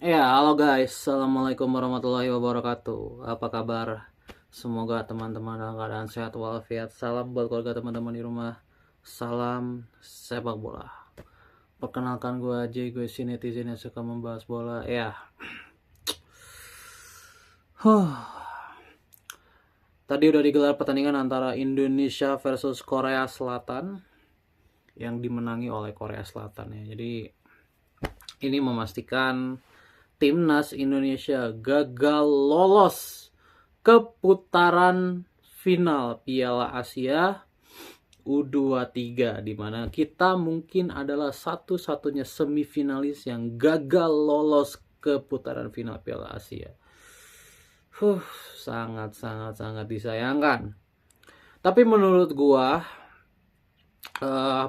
Ya, halo guys. Assalamualaikum warahmatullahi wabarakatuh. Apa kabar? Semoga teman-teman dalam keadaan sehat walafiat. Salam buat keluarga teman-teman di rumah. Salam sepak bola. Perkenalkan gue aja, gue si netizen yang suka membahas bola. Ya, tadi udah digelar pertandingan antara Indonesia versus Korea Selatan yang dimenangi oleh Korea Selatan ya. Jadi ini memastikan timnas Indonesia gagal lolos ke putaran final Piala Asia U23, di mana kita mungkin adalah satu-satunya semifinalis yang gagal lolos ke putaran final Piala Asia. Sangat sangat sangat disayangkan. Tapi menurut gua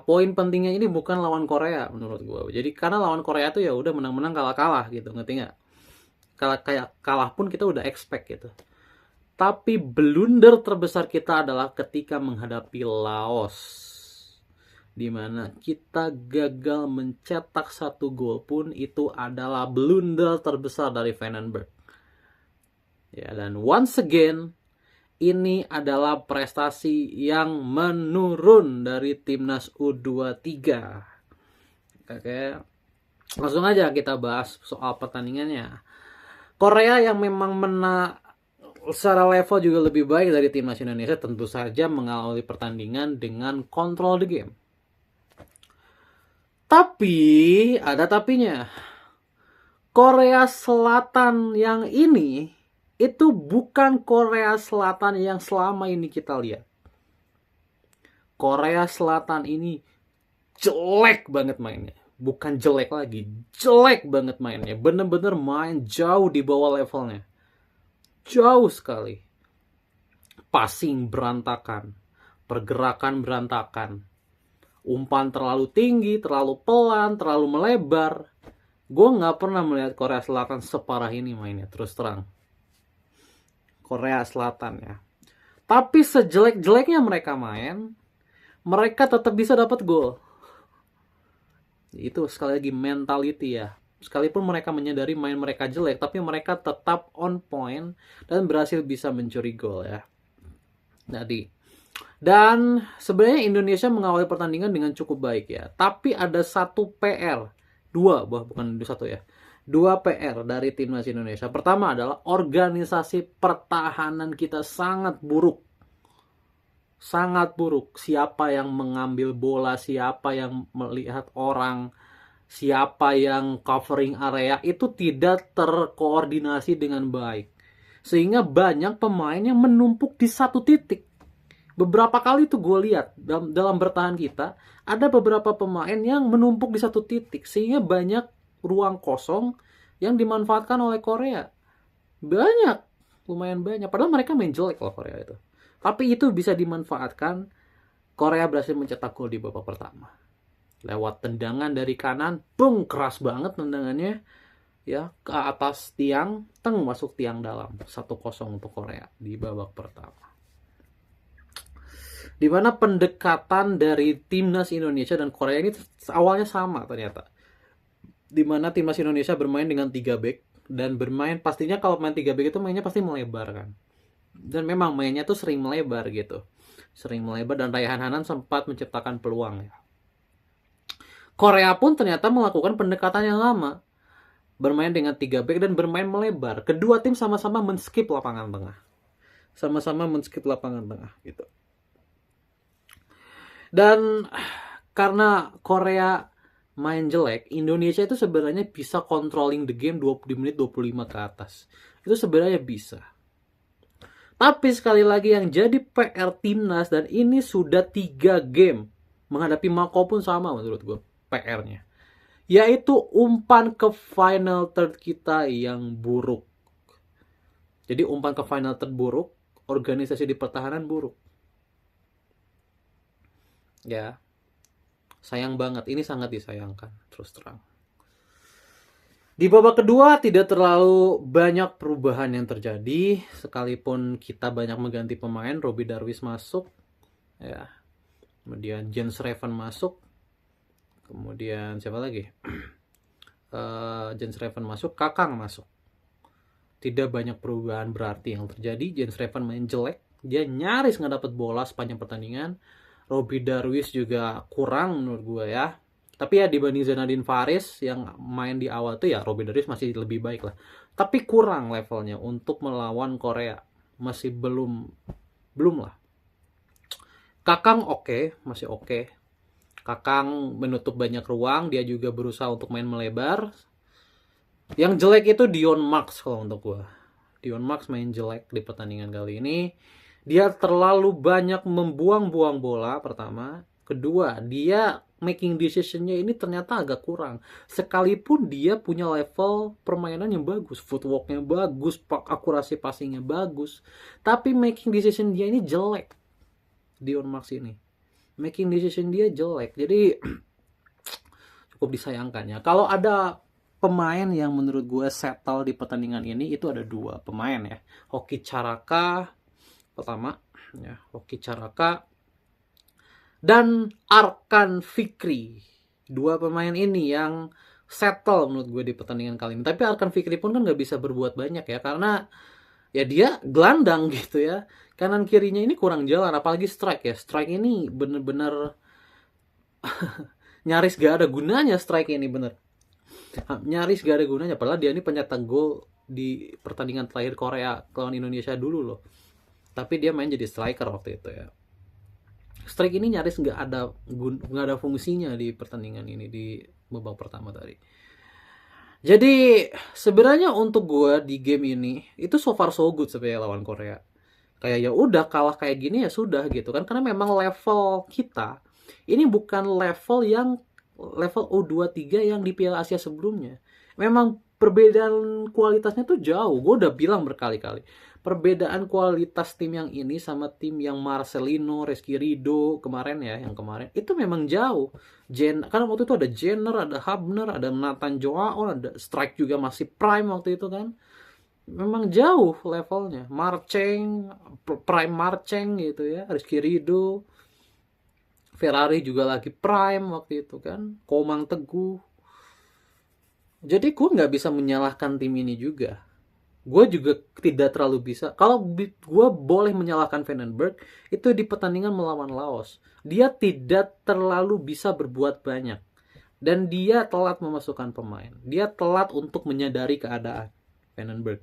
poin pentingnya ini bukan lawan Korea menurut gua. Jadi karena lawan Korea tuh ya udah menang-menang kalah-kalah gitu, ngerti nggak? Kalah pun kita udah expect gitu. Tapi blunder terbesar kita adalah ketika menghadapi Laos, di mana kita gagal mencetak satu gol pun. Itu adalah blunder terbesar dari Vandenberg. Ya, dan once again ini adalah prestasi yang menurun dari timnas U23. Oke, langsung aja kita bahas soal pertandingannya. Korea yang memang secara level juga lebih baik dari timnas Indonesia tentu saja mengawali pertandingan dengan kontrol the game. Tapi ada tapinya. Korea Selatan yang ini itu bukan Korea Selatan yang selama ini kita lihat. Korea Selatan ini jelek banget mainnya. Bukan jelek lagi, jelek banget mainnya. Bener-bener main jauh di bawah levelnya. Jauh sekali. Passing berantakan, pergerakan berantakan, umpan terlalu tinggi, terlalu pelan, terlalu melebar. Gue nggak pernah melihat Korea Selatan separah ini mainnya, terus terang. Korea Selatan ya. Tapi sejelek-jeleknya mereka main, mereka tetap bisa dapat gol. Itu sekali lagi mentality ya. Sekalipun mereka menyadari main mereka jelek, tapi mereka tetap on point dan berhasil bisa mencuri gol ya. Jadi, dan sebenarnya Indonesia mengawali pertandingan dengan cukup baik ya. Tapi ada satu PR, bukan satu ya. Dua PR dari timnas Indonesia. Pertama adalah organisasi pertahanan kita sangat buruk. Sangat buruk. Siapa yang mengambil bola, siapa yang melihat orang, siapa yang covering area itu tidak terkoordinasi dengan baik. Sehingga banyak pemain yang menumpuk di satu titik. Beberapa kali tuh gue lihat dalam bertahan kita ada beberapa pemain yang menumpuk di satu titik sehingga banyak ruang kosong yang dimanfaatkan oleh Korea. Banyak, lumayan banyak. Padahal mereka main jelek loh Korea itu. Tapi itu bisa dimanfaatkan. Korea berhasil mencetak gol di babak pertama. Lewat tendangan dari kanan, bung, keras banget tendangannya. Ya, ke atas tiang, masuk tiang dalam. 1-0 untuk Korea di babak pertama. Di mana pendekatan dari timnas Indonesia dan Korea ini awalnya sama ternyata. Di mana timnas Indonesia bermain dengan 3 back dan bermain pastinya kalau main 3 back itu mainnya pasti melebar kan. Dan memang mainnya tuh sering melebar gitu. Sering melebar dan Raihan Hanan sempat menciptakan peluang ya. Korea pun ternyata melakukan pendekatan yang lama. Bermain dengan 3 back dan bermain melebar. Kedua tim sama-sama men-skip lapangan tengah. Sama-sama men-skip lapangan tengah gitu. Dan karena Korea main jelek, Indonesia itu sebenarnya bisa controlling the game 20 menit 25 ke atas. Itu sebenarnya bisa. Tapi sekali lagi yang jadi PR timnas, dan ini sudah 3 game. Menghadapi Mako pun sama menurut gue PR-nya. Yaitu umpan ke final third kita yang buruk. Jadi umpan ke final third buruk, organisasi di pertahanan buruk. Ya, sayang banget. Ini sangat disayangkan, terus terang. Di babak kedua tidak terlalu banyak perubahan yang terjadi. Sekalipun kita banyak mengganti pemain, Robby Darwis masuk, ya. Kemudian Jens Reven masuk. Kemudian siapa lagi? Jens Raven masuk, Kakang masuk. Tidak banyak perubahan berarti yang terjadi. Jens Raven main jelek, dia nyaris nggak dapat bola sepanjang pertandingan. Robbie Darwish juga kurang menurut gue ya. Tapi ya dibanding Zenadin Faris yang main di awal tuh ya Robbie Darwish masih lebih baik lah. Tapi kurang levelnya untuk melawan Korea. Masih belum lah. Kakang oke, masih oke. Kakang menutup banyak ruang, dia juga berusaha untuk main melebar. Yang jelek itu Dion Marks kalau untuk gue. Dion Marks main jelek di pertandingan kali ini. Dia terlalu banyak membuang-buang bola pertama. Kedua, dia making decision-nya ini ternyata agak kurang. Sekalipun dia punya level permainan yang bagus, footwork-nya bagus, akurasi passing-nya bagus, tapi making decision dia ini jelek. Dion Marks ini. Making decision dia jelek. Jadi cukup disayangkan ya. Kalau ada pemain yang menurut gue settle di pertandingan ini, itu ada 2 pemain ya. Hoki Caraka pertama ya, Hoki Caraka dan Arkan Fikri. 2 pemain ini yang settle menurut gue di pertandingan kali ini. Tapi Arkan Fikri pun kan nggak bisa berbuat banyak ya, karena ya dia gelandang gitu ya. Kanan kirinya ini kurang jalan, apalagi strike ya. Strike ini bener-bener nyaris gak ada gunanya strike ini bener. Nyaris gak ada gunanya, padahal dia ini pencetak gol di pertandingan terakhir Korea lawan Indonesia dulu loh. Tapi dia main jadi striker waktu itu ya. Strike ini nyaris nggak ada fungsinya di pertandingan ini di babak pertama tadi. Jadi sebenarnya untuk gue di game ini itu so far so good sebenarnya lawan Korea. Kayak ya udah kalah kayak gini ya sudah gitu kan, karena memang level kita ini bukan level U23 yang di Piala Asia sebelumnya. Memang perbedaan kualitasnya tuh jauh. Gue udah bilang berkali-kali. Perbedaan kualitas tim yang ini sama tim yang Marcelino, Rizky Ridho kemarin ya, yang kemarin itu memang jauh. Karena waktu itu ada Jenner, ada Hubner, ada Nathan Joao, ada Strike juga masih prime waktu itu kan. Memang jauh levelnya. Prime Marcheng gitu ya, Rizky Ridho. Ferrari juga lagi prime waktu itu kan, Komang Teguh. Jadi gue nggak bisa menyalahkan tim ini juga. Gue juga tidak terlalu bisa. Kalau gue boleh menyalahkan Vandenberg, itu di pertandingan melawan Laos. Dia tidak terlalu bisa berbuat banyak. Dan dia telat memasukkan pemain. Dia telat untuk menyadari keadaan Vandenberg.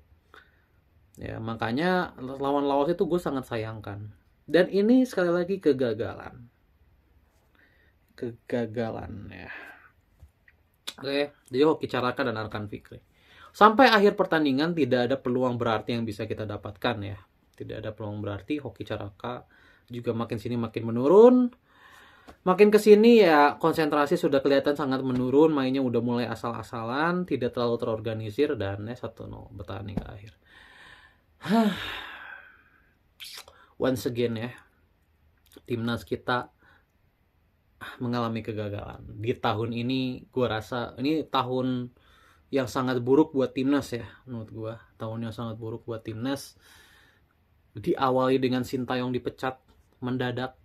Ya, makanya lawan Laos itu gue sangat sayangkan. Dan ini sekali lagi kegagalan ya. Oke, jadi Hoki Caraka dan Arkan Fikri. Sampai akhir pertandingan tidak ada peluang berarti yang bisa kita dapatkan ya. Tidak ada peluang berarti. Hoki Caraka juga makin sini makin menurun. Makin kesini ya konsentrasi sudah kelihatan sangat menurun. Mainnya udah mulai asal-asalan, tidak terlalu terorganisir, dan 1-0 bertahan hingga akhir. Once again ya, timnas kita mengalami kegagalan. Di tahun ini gue rasa ini tahun yang sangat buruk buat timnas ya, menurut gue. Tahun yang sangat buruk buat timnas. Diawali dengan Sintayong dipecat mendadak,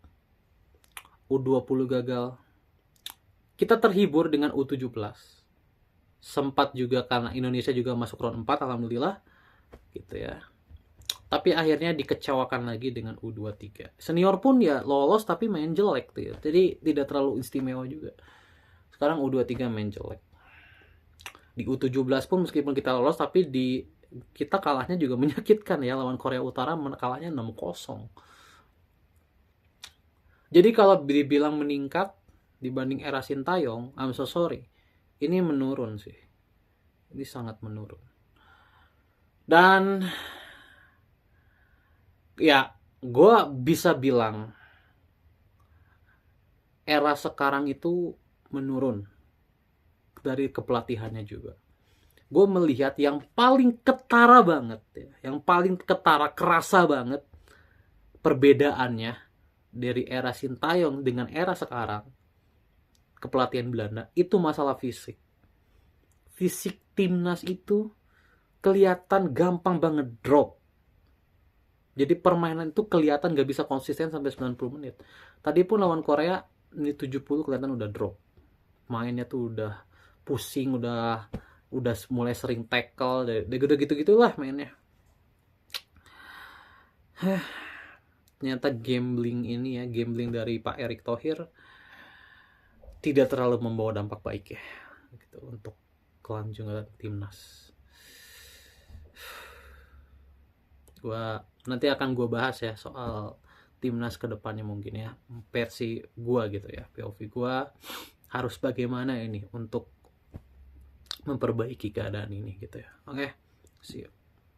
U20 gagal. Kita terhibur dengan U17. Sempat juga karena Indonesia juga masuk round 4 alhamdulillah gitu ya. Tapi akhirnya dikecewakan lagi dengan U23. Senior pun ya lolos tapi main jelek tuh ya. Jadi tidak terlalu istimewa juga. Sekarang U23 main jelek. Di U17 pun meskipun kita lolos, tapi kita kalahnya juga menyakitkan ya. Lawan Korea Utara kalahnya 6-0. Jadi kalau dibilang meningkat dibanding era Sintayong, I'm so sorry. Ini menurun sih. Ini sangat menurun. Dan ya, gue bisa bilang era sekarang itu menurun dari kepelatihannya juga. Gue melihat yang paling ketara banget ya, yang paling ketara, kerasa banget perbedaannya dari era Sintayong dengan era sekarang kepelatihan Belanda itu masalah fisik. Fisik timnas itu kelihatan gampang banget drop. Jadi permainan itu kelihatan gak bisa konsisten sampai 90 menit. Tadi pun lawan Korea, ini 70 kelihatan udah drop. Mainnya tuh udah pusing, udah mulai sering tackle, udah gitu-gitulah mainnya. Ternyata gambling ini ya, gambling dari Pak Erick Thohir tidak terlalu membawa dampak baik ya gitu untuk kelanjutan timnas. Nanti akan gue bahas ya soal timnas kedepannya mungkin ya, versi gue gitu ya, POV gue harus bagaimana ini untuk memperbaiki keadaan ini gitu ya. Oke, see you.